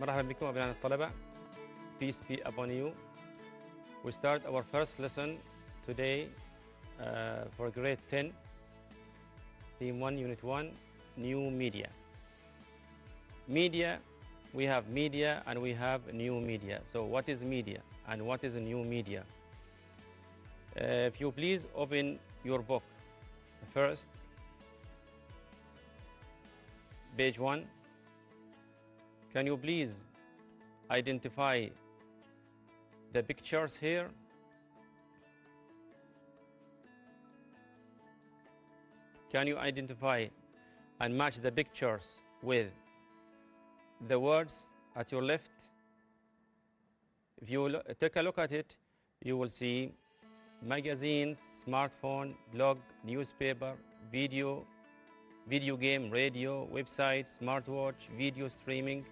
مرحبا بكم أبناء الطلبة. Peace be upon you. We start our first lesson today for grade 10, theme 1, unit 1, new media. Media, we have media and we have new media. So what is media and what is a new media? If you please open your book first, page 1. Can you please identify the pictures here? Can you identify and match the pictures with the words at your left? If you take a look at it, you will see magazine, smartphone, blog, newspaper, video game, radio, website, smartwatch, video streaming,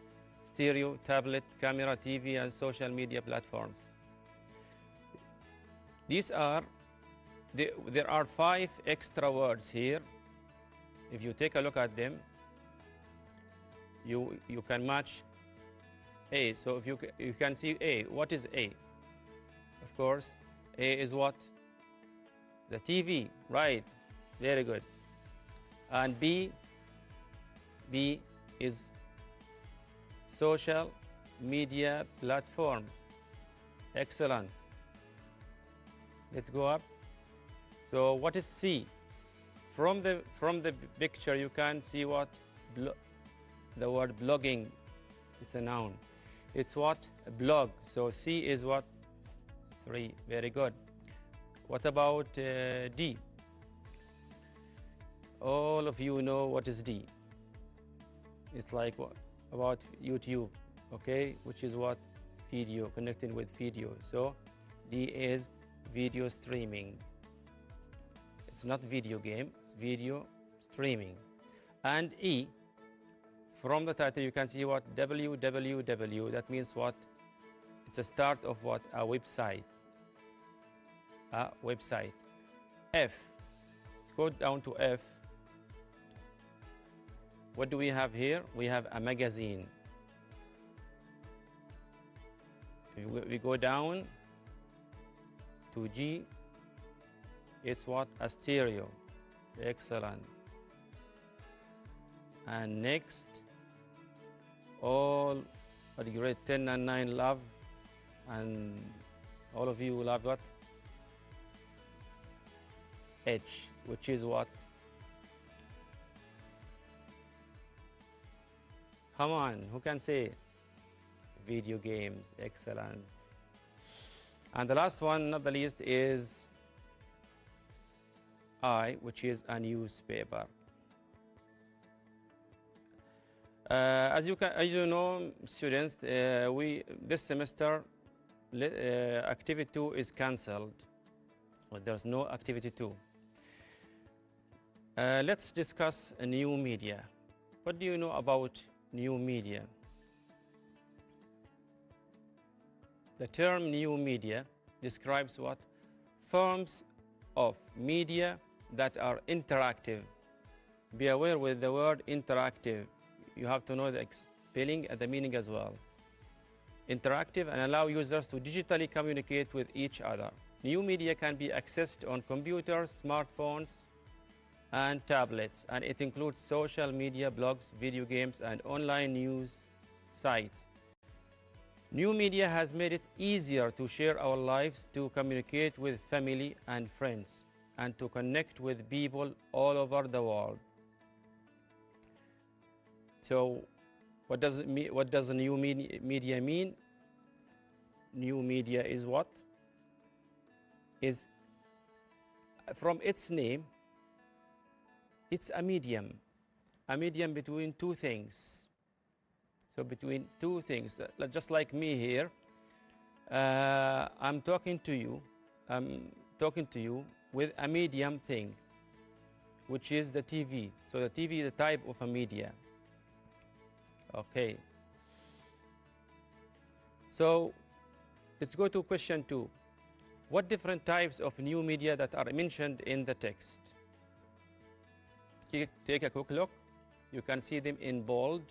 stereo, tablet, camera, TV, and social media platforms. There are 5 extra words here. If you take a look at them, you can match A. So if you can see A, what is A? Of course, A is what? The TV, right? Very good. And B is social media platforms. Excellent. Let's go up. So what is C? From the picture you can see what? The word blogging. It's a noun. It's what? A blog. So C is what? 3. Very good. What about D? All of you know what is D. It's like what? About YouTube, okay? Which is what? Video, connected with video. So D is video streaming. It's not video game, it's video streaming. And E, from the title you can see what? www. That means what? It's a start of what? A website. A website. F. Let's go down to F. What do we have here? We have a magazine. We go down to G. It's what? A stereo. Excellent. And next, all what grade 10 and 9 love, and all of you love what? H, which is what? Come on, who can say? Video games. Excellent. And the last one, not the least, is I, which is a newspaper. As you know, students, this semester activity 2 is cancelled. Well, there's no activity 2. Let's discuss a new media. What do you know about new media? The term new media describes what? Forms of media that are interactive. Be aware with the word interactive. You have to know the spelling and the meaning as well. Interactive and allow users to digitally communicate with each other. New media can be accessed on computers, smartphones, and tablets, and it includes social media, blogs, video games, and online news sites. New media has made it easier to share our lives, to communicate with family and friends, and to connect with people all over the world. So what does it mean? What does a new media mean? New media is what? Is, from its name, it's a medium between two things. So between two things, just like me here, I'm talking to you with a medium thing, which is the TV. So the TV is a type of a media. Okay. So let's go to question 2. What different types of new media that are mentioned in the text? Take a quick look. You can see them in bold,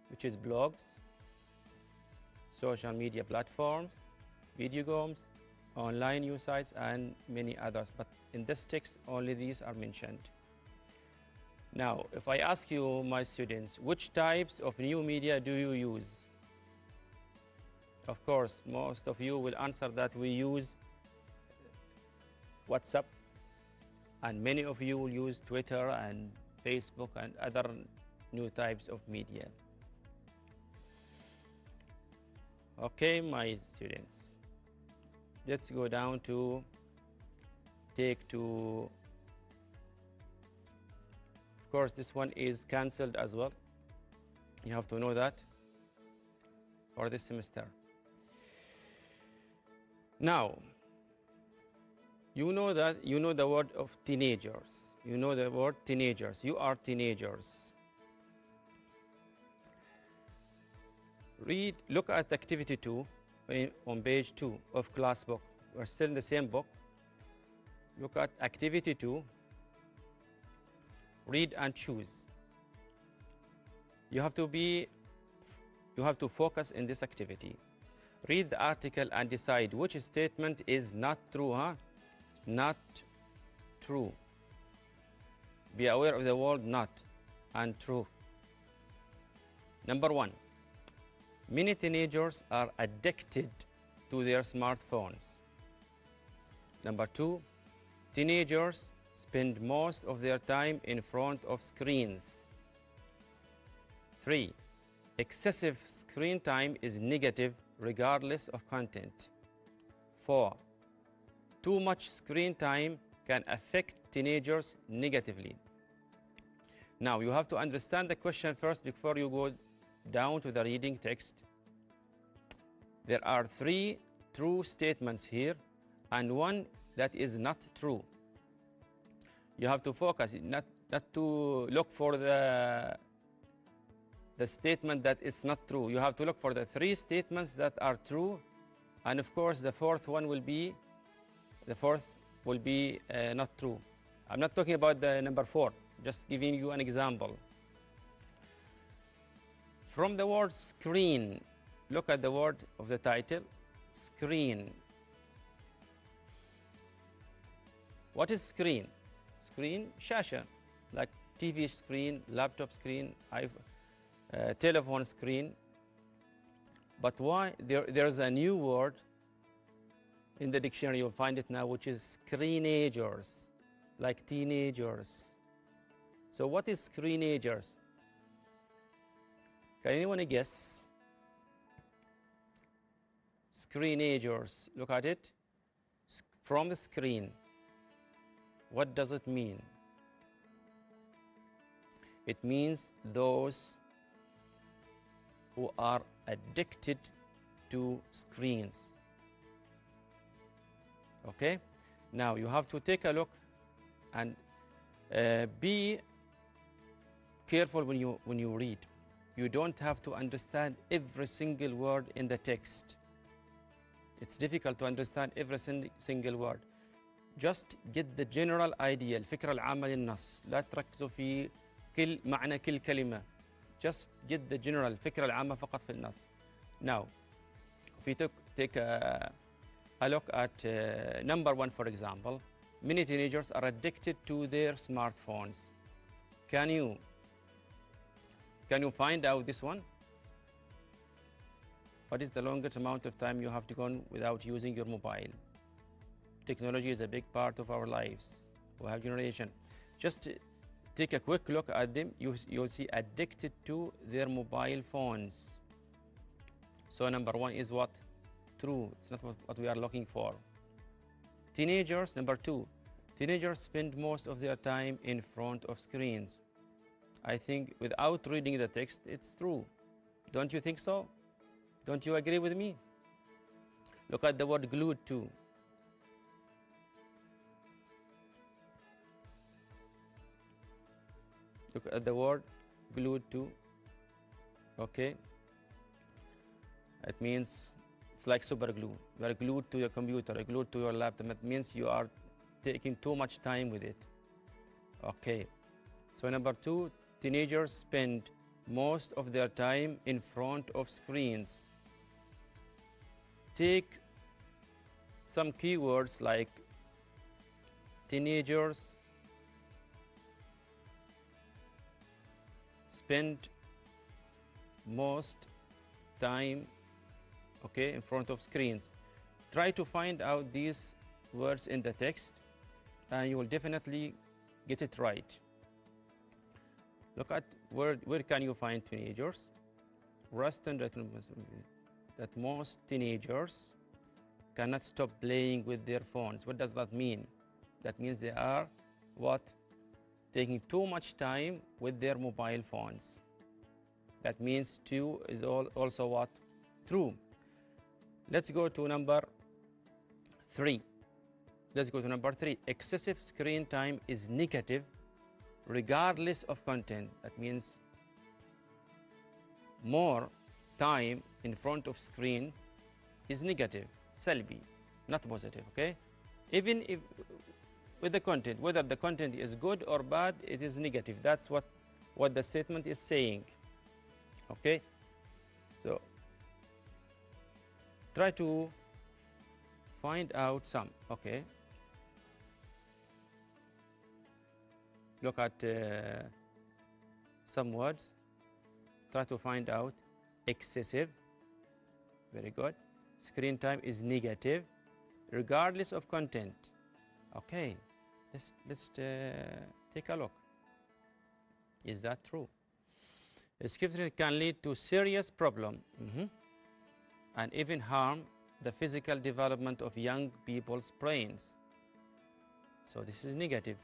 which is blogs, social media platforms, video games, online news sites, and many others. But in this text, only these are mentioned. Now, if I ask you, my students, which types of new media do you use? Of course, most of you will answer that we use WhatsApp, and many of you will use Twitter and Facebook and other new types of media. Okay, my students, let's go down to take two. Of course, this one is cancelled as well. You have to know that for this semester. Now, you know the word of teenagers. You know the word teenagers. You are teenagers. Look at activity 2 on page 2 of class book. We're still in the same book. Look at activity 2. Read and choose. You have to focus in this activity. Read the article and decide which statement is not true, Not true. Be aware of the word not and true. Number 1. Many teenagers are addicted to their smartphones. Number 2. Teenagers spend most of their time in front of screens. 3. Excessive screen time is negative regardless of content. 4. Too much screen time can affect teenagers negatively. Now, you have to understand the question first before you go down to the reading text. There are 3 true statements here and 1 that is not true. You have to focus, not to look for the statement that is not true. You have to look for the 3 statements that are true, and of course the fourth will be not true. I'm not talking about the number 4, just giving you an example. From the word screen, look at the word of the title, screen. What is screen? Screen, shasha, like TV screen, laptop screen, telephone screen. But why? There's a new word in the dictionary, you'll find it now, which is screenagers, like teenagers. So what is screenagers? Can anyone guess? Screenagers, look at it. From the screen. What does it mean? It means those who are addicted to screens. Okay? Now you have to take a look and be careful when you read. You don't have to understand every single word in the text. It's difficult to understand every single word. Just get the general idea, الفكرة العامة للنص. لا تركزوا في معنى كل كلمة. Just get the general, الفكرة العامة فقط في النص. Now, if you take a look at number 1, for example, many teenagers are addicted to their smartphones. Can you find out this one? What is the longest amount of time you have to go without using your mobile? Technology is a big part of our lives. We have generation. Just take a quick look at them. You'll see addicted to their mobile phones. So number 1 is what? True. It's not what we are looking for. Teenagers, number 2. Teenagers spend most of their time in front of screens. I think without reading the text, it's true. Don't you think so? Don't you agree with me? Look at the word glued to. Look at the word glued to. Okay. It means it's like super glue. You are glued to your computer, glued to your laptop. It means you are taking too much time with it. Okay, so number 2, teenagers spend most of their time in front of screens. Take some keywords like teenagers spend most time, okay, in front of screens. Try to find out these words in the text and you will definitely get it right. Look at where can you find teenagers? Ruston that most teenagers cannot stop playing with their phones. What does that mean? That means they are what? Taking too much time with their mobile phones. That means 2 is also what? True. Let's go to number 3. Let's go to number 3. Excessive screen time is negative regardless of content. That means more time in front of screen is negative, salbi, not positive, okay? Even if with the content, whether the content is good or bad, it is negative. That's what the statement is saying, okay? So try to find out some, okay? Look at some words. Try to find out excessive. Very good. Screen time is negative, regardless of content. Okay, let's take a look. Is that true? Screen can lead to serious problem and even harm the physical development of young people's brains. So this is negative.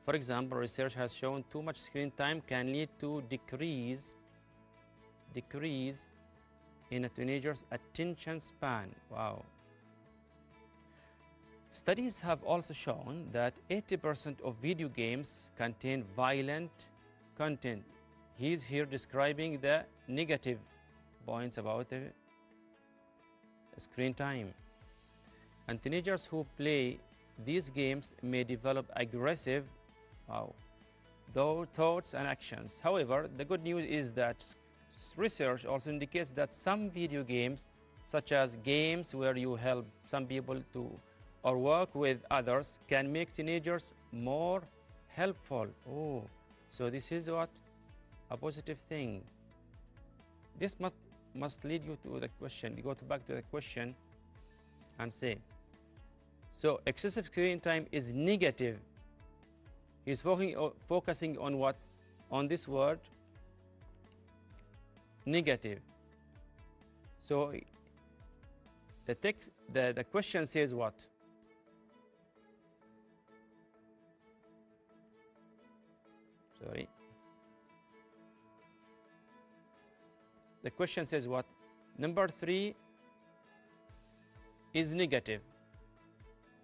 For example, research has shown too much screen time can lead to decrease in a teenager's attention span. Wow. Studies have also shown that 80% of video games contain violent content. He's here describing the negative points about the screen time. And teenagers who play these games may develop aggressive thoughts and actions. However, the good news is that research also indicates that some video games, such as games where you help some people to or work with others, can make teenagers more helpful. Oh, so this is what? A positive thing. This must lead you to the question. You go back to the question and say, so excessive screen time is negative. He's focusing on what? On this word, negative. So the text, the question says what? Sorry. The question says what? Number 3 is negative,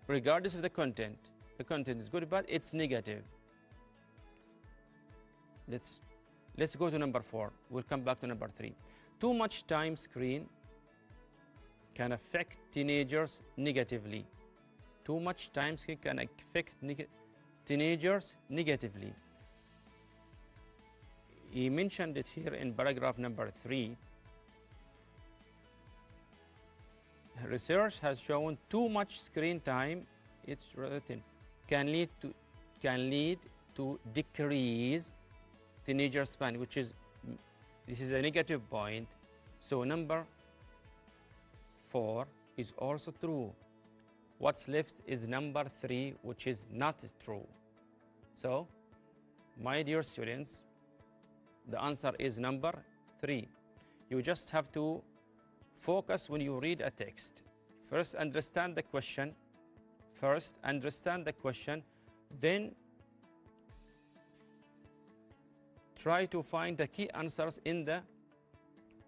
regardless of the content. The content is good, but it's negative. Let's go to number 4. We'll come back to number 3. Too much time screen can affect teenagers negatively. Too much time screen can affect teenagers negatively. He mentioned it here in paragraph number 3. Research has shown too much screen time, it's written, can lead to decrease teenager span, which is, this is a negative point. So number 4 is also true. What's left is number 3, which is not true. So, my dear students, the answer is number 3. You just have to focus when you read a text. First, understand the question. Then try to find the key answers in the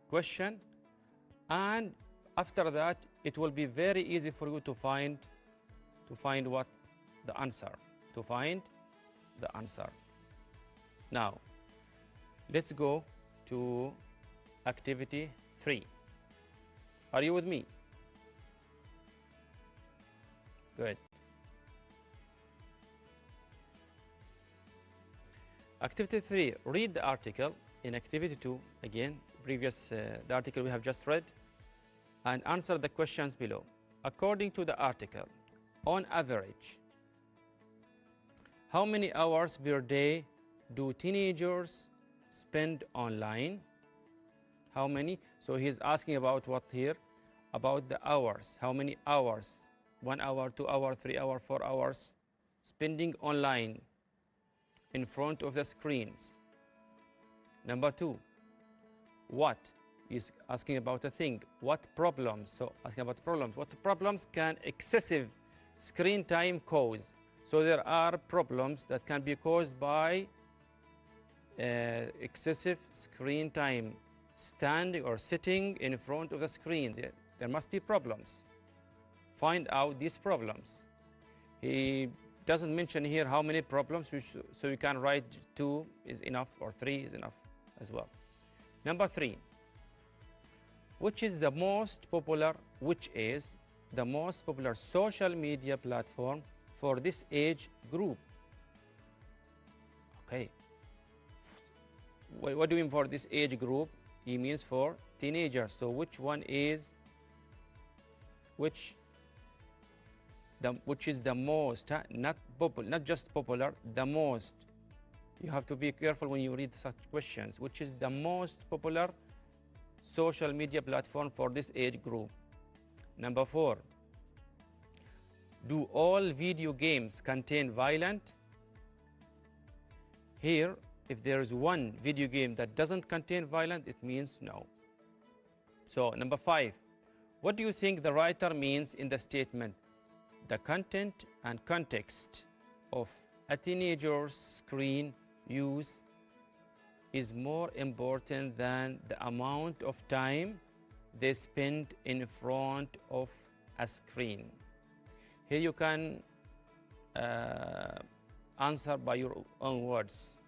question, and after that it will be very easy for you to find what? The answer. To find the answer. Now, let's go to activity 3. Are you with me? Good. Activity 3, read the article. In activity 2, again, the article we have just read, and answer the questions below. According to the article, on average, how many hours per day do teenagers spend online? How many? So he's asking about what here? About the hours. How many hours? 1 hour, 2 hour, 3 hour, 4 hours spending online in front of the screens. Number 2, what? He's asking about a thing. What problems? So asking about problems. What problems can excessive screen time cause? So there are problems that can be caused by excessive screen time, standing or sitting in front of the screen. There must be problems. Find out these problems. He doesn't mention here how many problems, so you can write 2 is enough or 3 is enough as well. Number 3, which is the most popular social media platform for this age group? Okay. What do you mean for this age group? He means for teenagers. So which one is, which is the most, not just popular, the most. You have to be careful when you read such questions. Which is the most popular social media platform for this age group? Number 4, do all video games contain violence? Here, if there is one video game that doesn't contain violence, it means no. So number 5, what do you think the writer means in the statement? The content and context of a teenager's screen use is more important than the amount of time they spend in front of a screen. Here you can answer by your own words.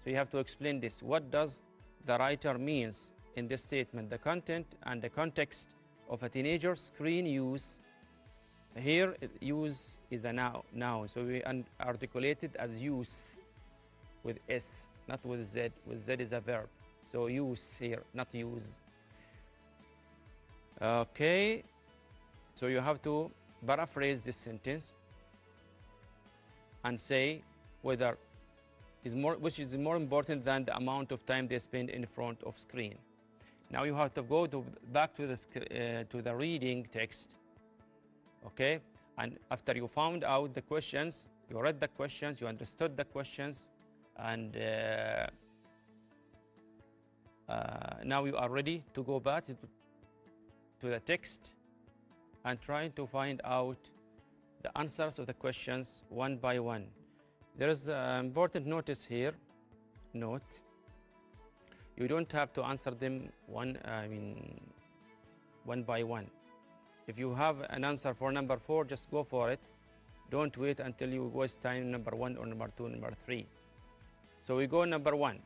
So you have to explain this. What does the writer means in this statement? The content and the context of a teenager's screen use. Here, use is a noun. So we articulate it as use with S, not with Z. With Z is a verb. So use here, not use. Okay. So you have to paraphrase this sentence and say whether which is more important than the amount of time they spend in front of screen. Now you have to go back to the reading text. Okay, and after you found out the questions, you read the questions, you understood the questions, and now you are ready to go back to the text and try to find out the answers of the questions one by one. There is an important notice here. Note, you don't have to answer them one by one. If you have an answer for number 4, just go for it. Don't wait until you waste time number 1 or number 2, number 3. So we go number 1.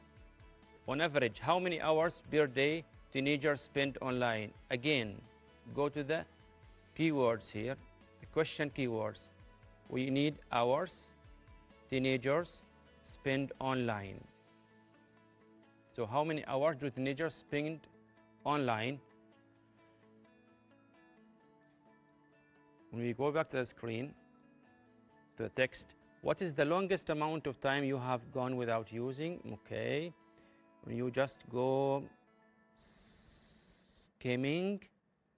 On average, how many hours per day teenagers spend online? Again, go to the keywords here, the question keywords. We need hours teenagers spend online. So how many hours do teenagers spend online? When we go back to the screen, to the text, what is the longest amount of time you have gone without using? Okay. When you just go skimming,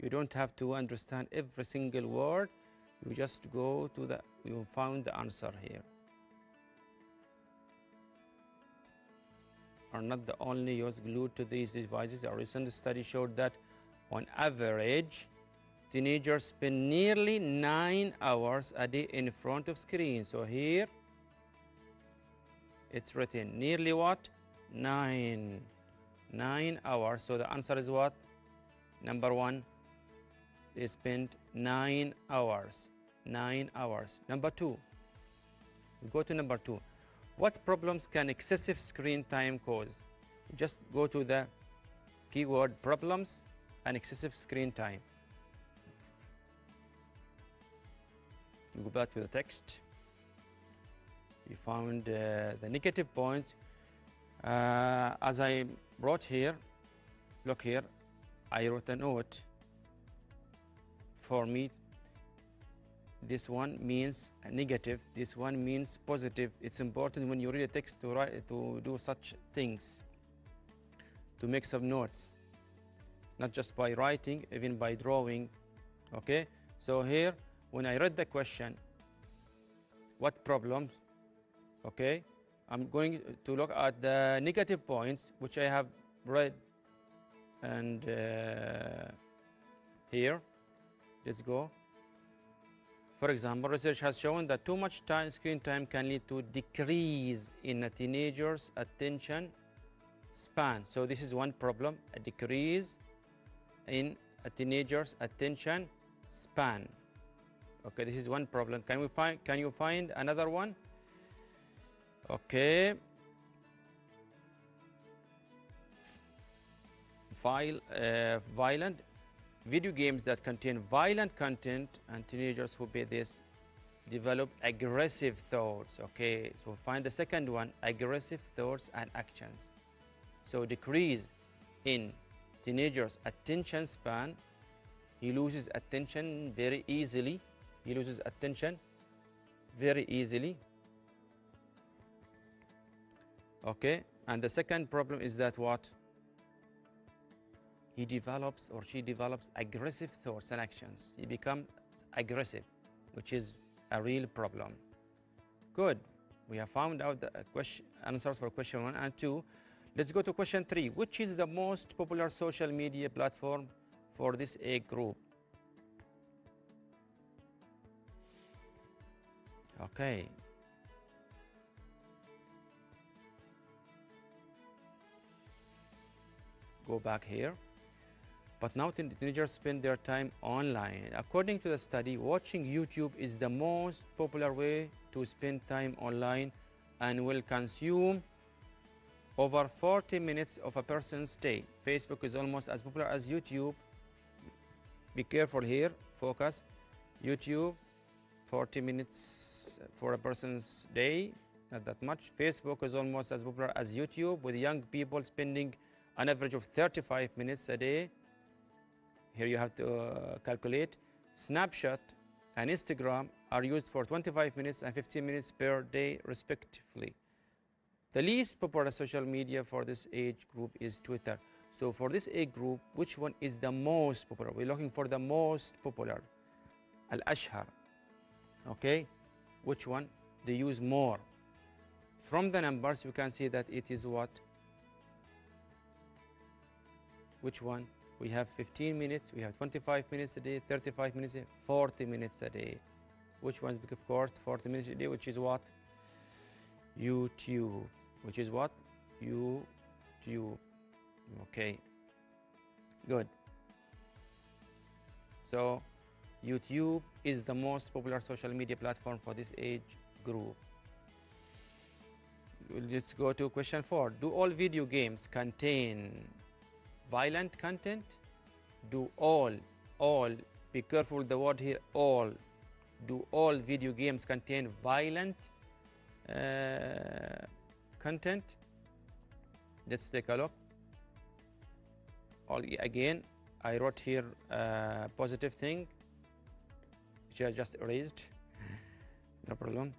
you don't have to understand every single word. You just go to you found the answer here. Are not the only use glued to these devices. A recent study showed that on average, teenagers spend nearly 9 hours a day in front of screens. So here, it's written nearly what? 9 hours. So the answer is what? Number 1, they spend 9 hours. 9 hours. Number 2, we go to number 2. What problems can excessive screen time cause? Just go to the keyword problems and excessive screen time. You go back to the text. You found the negative points. As I wrote here, look here, I wrote a note. For me, this one means negative, this one means positive. It's important when you read a text to do such things, to make some notes, not just by writing, even by drawing. Okay, so here when I read the question, what problems, okay, I'm going to look at the negative points which I have read, and here, let's go. For example, research has shown that too much screen time can lead to decrease in a teenager's attention span. So this is one problem, a decrease in a teenager's attention span. Okay, this is one problem. Can you find another one? Okay. Violent video games that contain violent content, and teenagers who play this develop aggressive thoughts. Okay, so find the second one, aggressive thoughts and actions. So decrease in teenagers' attention span. He loses attention very easily. He loses attention very easily. Okay, and the second problem is that what? He develops or she develops aggressive thoughts and actions. He becomes aggressive, which is a real problem. Good. We have found out the answers for question 1 and 2. Let's go to question 3. Which is the most popular social media platform for this age group? Okay. Go back here. But now teenagers spend their time online. According to the study, watching YouTube is the most popular way to spend time online and will consume over 40 minutes of a person's day. Facebook is almost as popular as YouTube. Be careful here, focus. YouTube, 40 minutes for a person's day, not that much. Facebook is almost as popular as YouTube, with young people spending an average of 35 minutes a day. Here you have to calculate. Snapchat and Instagram are used for 25 minutes and 15 minutes per day, respectively. The least popular social media for this age group is Twitter. So for this age group, which one is the most popular? We're looking for the most popular. الأشهر. Okay, which one? They use more. From the numbers, you can see that it is what? Which one? We have 15 minutes, we have 25 minutes a day, 35 minutes a day, 40 minutes a day. Which one is big? Of course, 40 minutes a day, which is what? YouTube. Which is what? YouTube. Okay, good. So YouTube is the most popular social media platform for this age group. Let's go to question 4. Do all video games contain violent content? Do all, be careful the word here, all. Do all video games contain violent content? Let's take a look. Again, I wrote here a positive thing, which I just erased. No problem.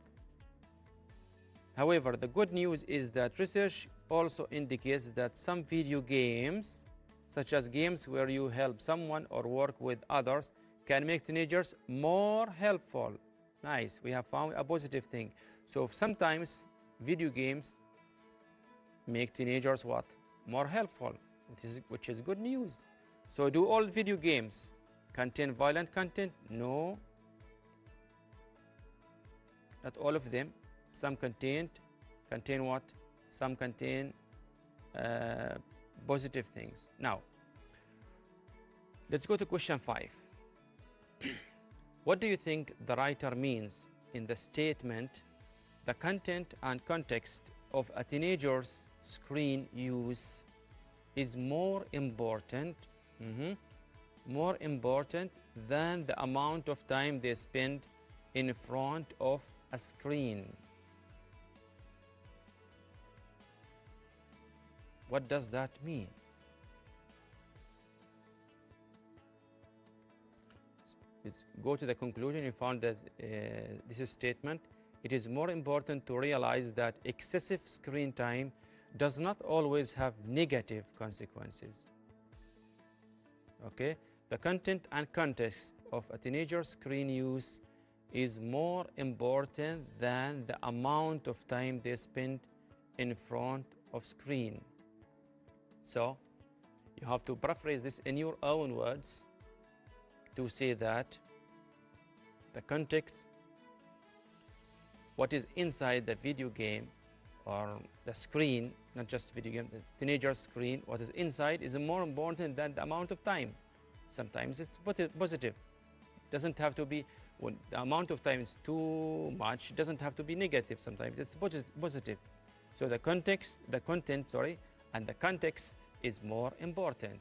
However, the good news is that research also indicates that some video games, such as games where you help someone or work with others, can make teenagers more helpful. Nice, we have found a positive thing. So sometimes video games make teenagers what? More helpful, which is good news. So do all video games contain violent content? No, not all of them. Some contain what? Some contain positive things. Now, let's go to question 5. What do you think the writer means in the statement, the content and context of a teenager's screen use is more important, more important than the amount of time they spend in front of a screen? What does that mean? Go to the conclusion. You found that this is statement. It is more important to realize that excessive screen time does not always have negative consequences. Okay? The content and context of a teenager's screen use is more important than the amount of time they spend in front of screen. So you have to paraphrase this in your own words to say that the context, what is inside the video game or the screen, not just video game, the teenager's screen, what is inside is more important than the amount of time. Sometimes it's positive. It doesn't have to be, when the amount of time is too much, it doesn't have to be negative. Sometimes it's positive. So the context, the content, sorry, and the context is more important.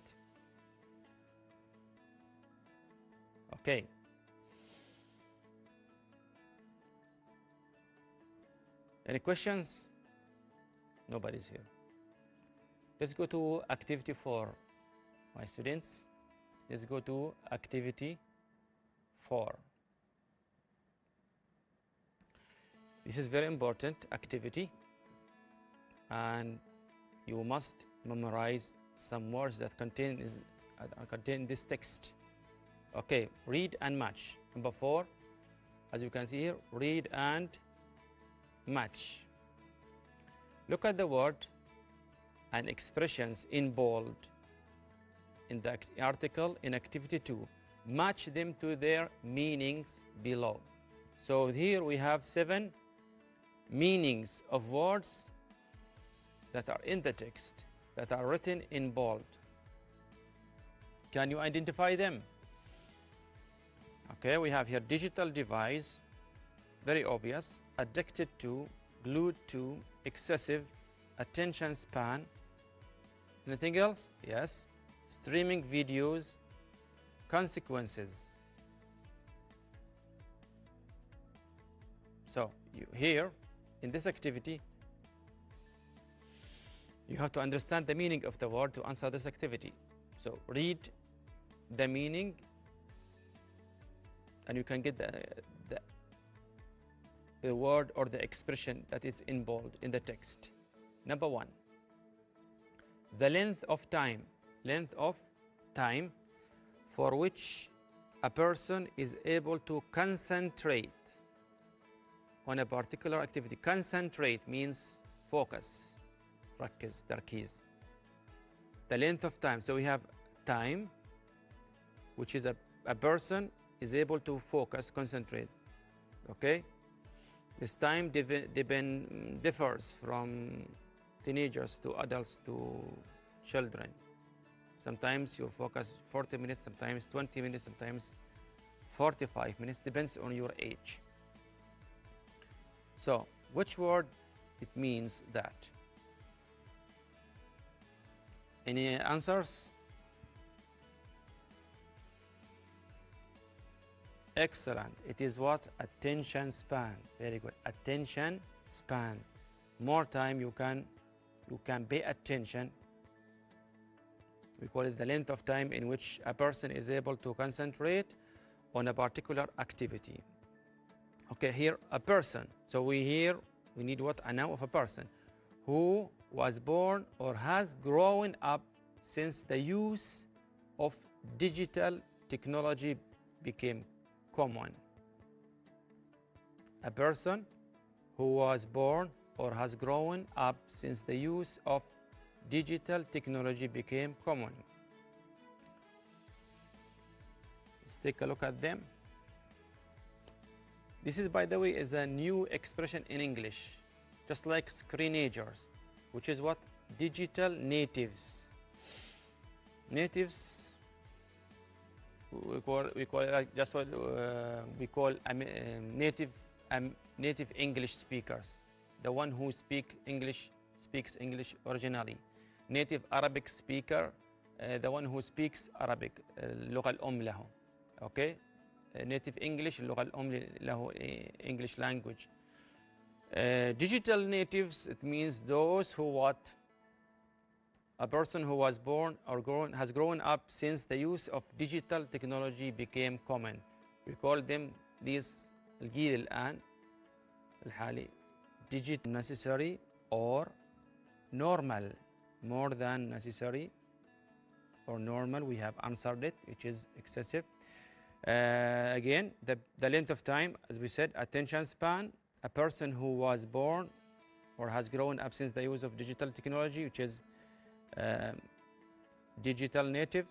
Okay. Any questions? Nobody's here. Let's go to activity 4, my students. Let's go to activity 4. This is very important activity, and you must memorize some words that are contained in this text. Okay, read and match. Number 4, as you can see here, read and match. Look at the word and expressions in bold in the article in activity 2. Match them to their meanings below. So here we have 7 meanings of words that are in the text, that are written in bold. Can you identify them? Okay, we have here digital device, very obvious, addicted to, glued to, excessive, attention span. Anything else? Yes. Streaming videos, consequences. So here in this activity, you have to understand the meaning of the word to answer this activity. So read the meaning and you can get the word or the expression that is in bold in the text. Number 1, the length of time for which a person is able to concentrate on a particular activity. Concentrate means focus, ركز, تركيز. The length of time. So we have time, which is a person is able to focus, concentrate. Okay? This time differs from teenagers to adults to children. Sometimes you focus 40 minutes, sometimes 20 minutes, sometimes 45 minutes, depends on your age. So, which word it means that? Any answers? Excellent. It is what? Attention span. Very good. Attention span. More time you can pay attention. We call it the length of time in which a person is able to concentrate on a particular activity. Okay, here a person. So we need what? A noun of a person who was born or has grown up since the use of digital technology became common. A person who was born or has grown up since the use of digital technology became common. Let's take a look at them. This is, by the way, is a new expression in English, just like screenagers, which is what? Digital natives. Natives, we call it like just what we call native English speakers, the one who speaks English originally. Native Arabic speaker, the one who speaks Arabic, اللغة الأم له. Okay, native English, اللغة الأم له, English language. Digital natives, it means those who A person who was born or has grown up since the use of digital technology became common. We call them these الجيل الآن الحالي digital necessary or normal, more than necessary or normal. We have answered it, which is excessive. Again, the length of time, as we said, attention span, a person who was born or has grown up since the use of digital technology, which is digital natives.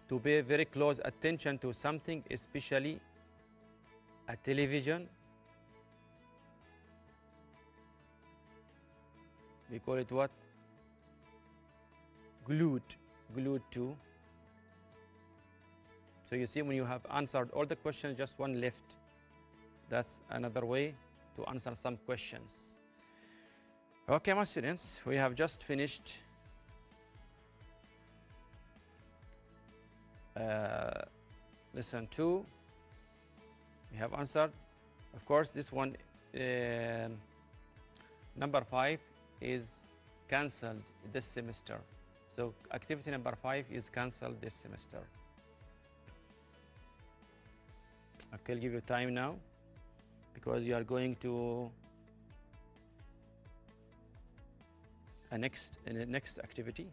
To pay very close attention to something, especially a television. We call it what? Glued to. So you see, when you have answered all the questions, just one left. That's another way to answer some questions. Okay, my students, we have just finished lesson 2. We have answered, of course, this one, number 5 is cancelled this semester. So activity number 5 is cancelled this semester. Okay, I'll give you time now because you are going to a next activity.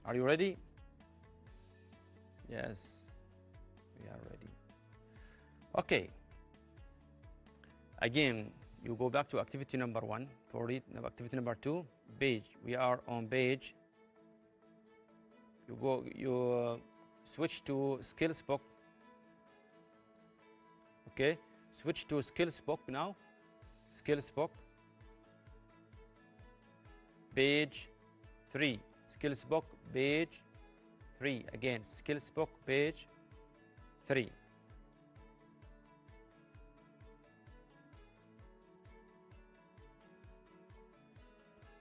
Are you ready? Yes, we are ready. Okay. Again, you go back to activity number 1 for read activity number 2. Page. We are on page. You switch to skills book. Okay. Switch to skills book now. Skills book. Page 3. Skills book page 3. Again, skills book page 3.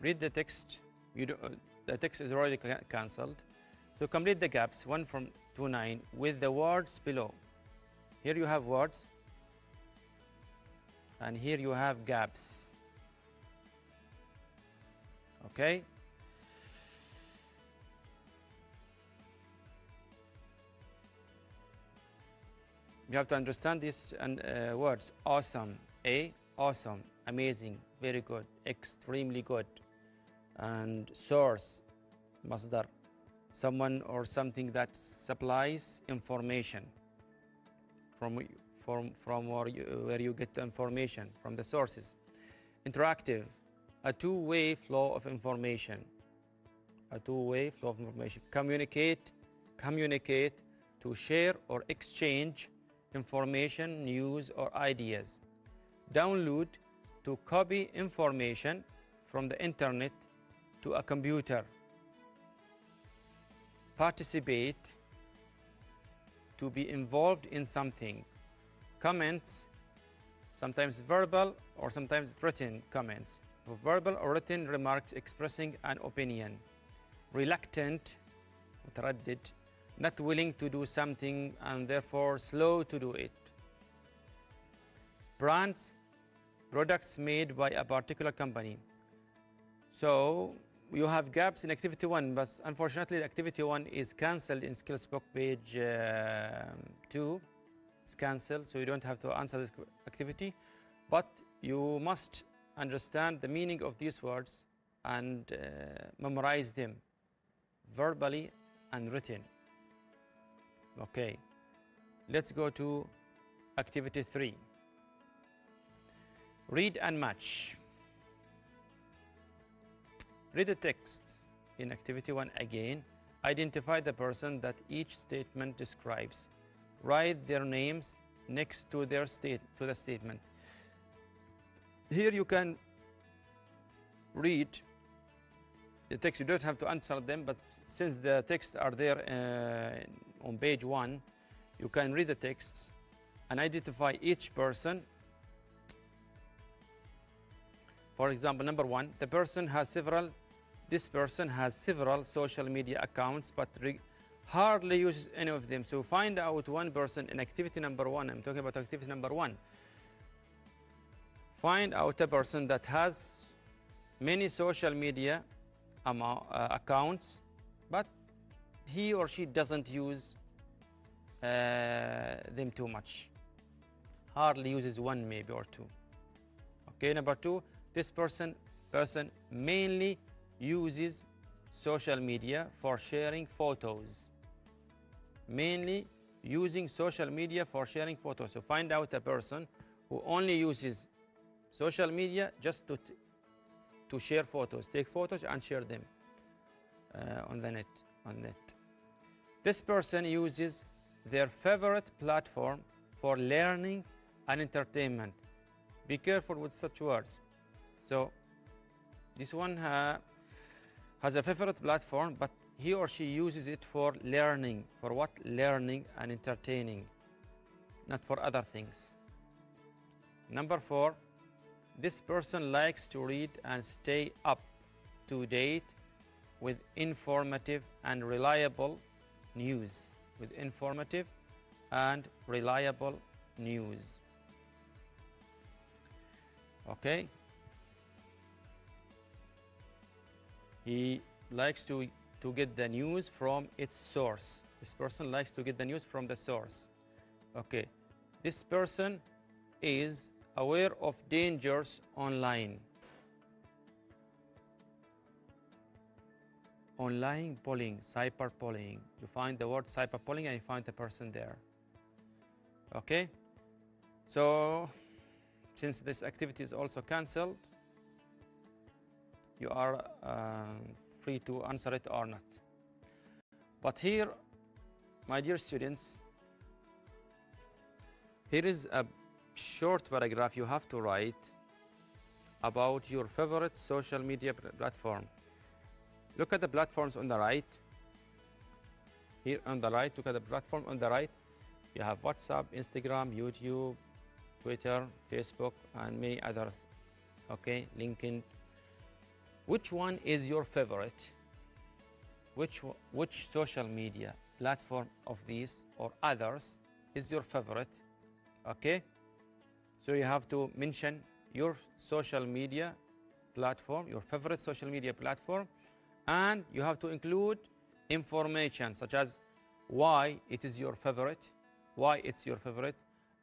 Read the text. The text is already cancelled. So complete the gaps 1 to 9 with the words below. Here you have words, and here you have gaps. Okay. You have to understand these words. Awesome, A, awesome, amazing, very good, extremely good. And source, masdar, someone or something that supplies information from where you get the information, from the sources. Interactive, a two-way flow of information. A two-way flow of information. Communicate, to share or exchange information, news, or ideas. Download, to copy information from the internet to a computer. Participate, to be involved in something. Comments, sometimes verbal or sometimes written comments. Verbal or written remarks expressing an opinion. Reluctant, متردد, not willing to do something and therefore slow to do it. Brands, products made by a particular company. So you have gaps in activity 1, but unfortunately activity 1 is cancelled in skills book page 2. It's cancelled, so you don't have to answer this activity, but you must understand the meaning of these words and memorize them verbally and written. Okay, let's go to activity 3. Read and match. Read the text in activity 1 again. Identify the person that each statement describes. Write their names next to the statement. Here you can read the text. You don't have to answer them, but since the texts are there on page 1, you can read the texts and identify each person. For example, number 1, this person has several social media accounts, but hardly uses any of them. So find out one person in activity number 1. I'm talking about activity number 1. Find out a person that has many social media accounts, but he or she doesn't use them too much. Hardly uses one maybe or two. Okay, number two, this person mainly uses social media for sharing photos. Mainly using social media for sharing photos. So find out a person who only uses social media just to share photos, take photos and share them on the net. This person uses their favorite platform for learning and entertainment. Be careful with such words. So this one has a favorite platform, but he or she uses it for learning. For what? Learning and entertaining, not for other things. Number four, this person likes to read and stay up to date with informative and reliable news. Okay. He likes to get the news from its source. This person likes to get the news from the source. Okay. This person is aware of dangers online. Online bullying, cyberbullying. You find the word cyberbullying and you find the person there. Okay. So since this activity is also cancelled, you are free to answer it or not. But here, my dear students, here is a short paragraph you have to write about your favorite social media platform. Look at the platforms on the right. Here on the right, look at the platform on the right. You have WhatsApp, Instagram, YouTube, Twitter, Facebook, and many others. Okay, LinkedIn. Which one is your favorite? Which social media platform of these or others is your favorite? Okay, so you have to mention your social media platform, your favorite social media platform, and you have to include information such as why it is your favorite,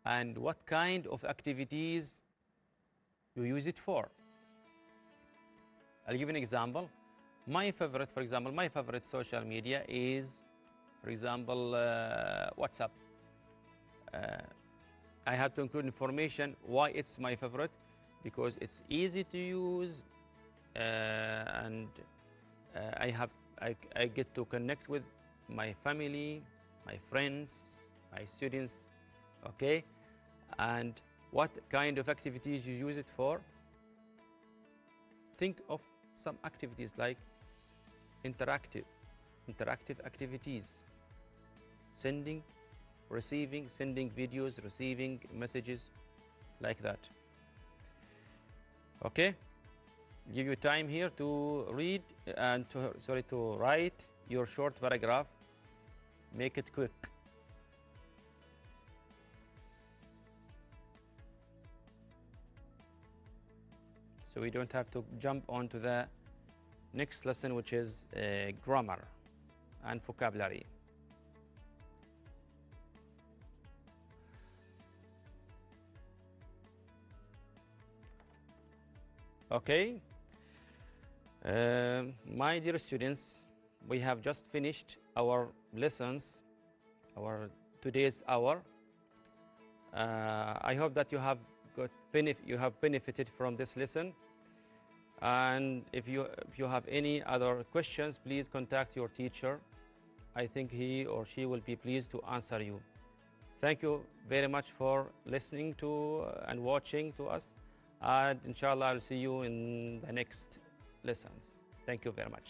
and what kind of activities you use it for. I'll give you an example. My favorite social media is, for example, WhatsApp. I have to include information why it's my favorite, because it's easy to use, and I get to connect with my family, my friends, my students, okay? And what kind of activities you use it for? Think of some activities like interactive activities, sending videos, receiving messages, like that. Okay? Give you time here to read and to write your short paragraph. Make it quick. So we don't have to jump on to the next lesson, which is grammar and vocabulary. Okay, my dear students, we have just finished our lessons, our today's hour. I hope that you have benefited from this lesson. And if you have any other questions, please contact your teacher. I think he or she will be pleased to answer you. Thank you very much for listening to and watching to us. And inshallah, I'll see you in the next lessons. Thank you very much.